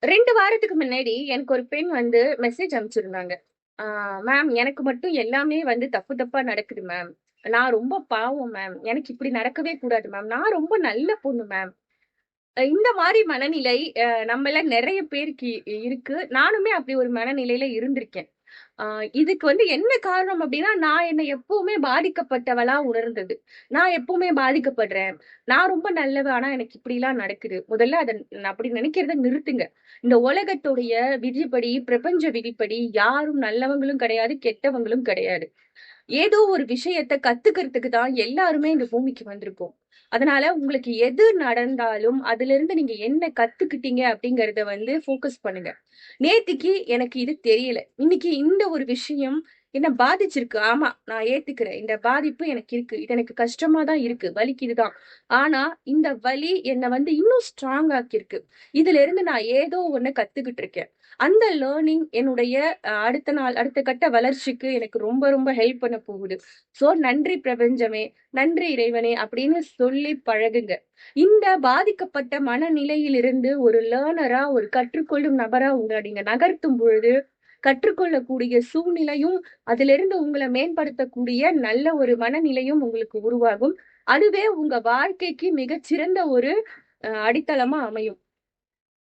2 வாரத்துக்கு முன்னாடி எனக்கு ஒரு பெண் வந்து மெசேஜ் அனுப்பிச்சிருந்தாங்க. ஆ மேம் எனக்கு மட்டும் எல்லாமே வந்து தப்பு தப்பா நடக்குது மேம். நான் ரொம்ப பாவம் மேம். எனக்கு இப்படி நடக்கவே கூடாது மேம். நான் ரொம்ப நல்ல பொண்ணு மேம். இந்த மாரி மனநிலை நம்மள நெறைய பேருக்கு இருக்கு. நானுமே அப்படி ஒரு மனநிலையில இருந்திருக்கேன். ஆ இதுக்கு வந்து என்ன காரணம் அப்டின்னா, நான் என்ன எப்பவுமே பாதிக்கப்பட்டவளா உணர்ந்தது. நான் எப்பவுமே பாதிக்கப்படுறேன். நான் ரொம்ப நல்லவ. ஆனா எனக்கு இப்படிலாம் நடக்குது. முதல்ல அத அப்படி நினைக்கிறத நிறுத்துங்க. இந்த உலகத்துடைய விதிப்படி, பிரபஞ்ச விதிப்படி யாரும் நல்லவங்களும் கிடையாது, கெட்டவங்களும் கிடையாது. ஏதோ ஒரு விஷயத்த கத்துக்கிறதுக்கு தான் எல்லாருமே இந்த பூமிக்கு வந்திருக்கோம். அதனால உங்களுக்கு எது நடந்தாலும், அதிலிருந்து நீங்க என்ன கத்துக்கிட்டீங்க அப்படிங்கிறத வந்து ஃபோக்கஸ் பண்ணுங்க. நேத்திக்கு எனக்கு இது தெரியல. இன்னைக்கு இந்த ஒரு விஷயம் என்ன பாதிச்சிருக்கு. ஆமா, நான் ஏத்துக்கிறேன். இந்த பாதிப்பு எனக்கு இருக்கு. இது எனக்கு கஷ்டமா தான் இருக்கு. வலிக்குது தான். ஆனா, இந்த வலி என்ன வந்து இன்னும் ஸ்ட்ராங் ஆக்கியிருக்கு. இதிலிருந்து நான் ஏதோ ஒண்ணு கத்துக்கிட்டு இருக்கேன். அந்த லேர்னிங் என்னுடைய அடுத்த கட்ட வளர்ச்சிக்கு எனக்கு ரொம்ப ரொம்ப ஹெல்ப் பண்ண போகுது. சோ நன்றி பிரபஞ்சமே, நன்றி இறைவனே அப்படின்னு சொல்லி பழகுங்க. இந்த பாதிக்கப்பட்ட மனநிலையிலிருந்து ஒரு லேர்னரா, ஒரு கற்றுக்கொள்ளும் நபரா உங்கள நீங்க நகர்த்தும் பொழுது, கற்றுக்கொள்ளக்கூடிய சூழ்நிலையும், அதிலிருந்து உங்கள மேம்படுத்தக்கூடிய நல்ல ஒரு மனநிலையும் உங்களுக்கு உருவாகும். அதுவே உங்க வாழ்க்கைக்கு மிகச்சிறந்த ஒரு அடித்தளமா அமையும்.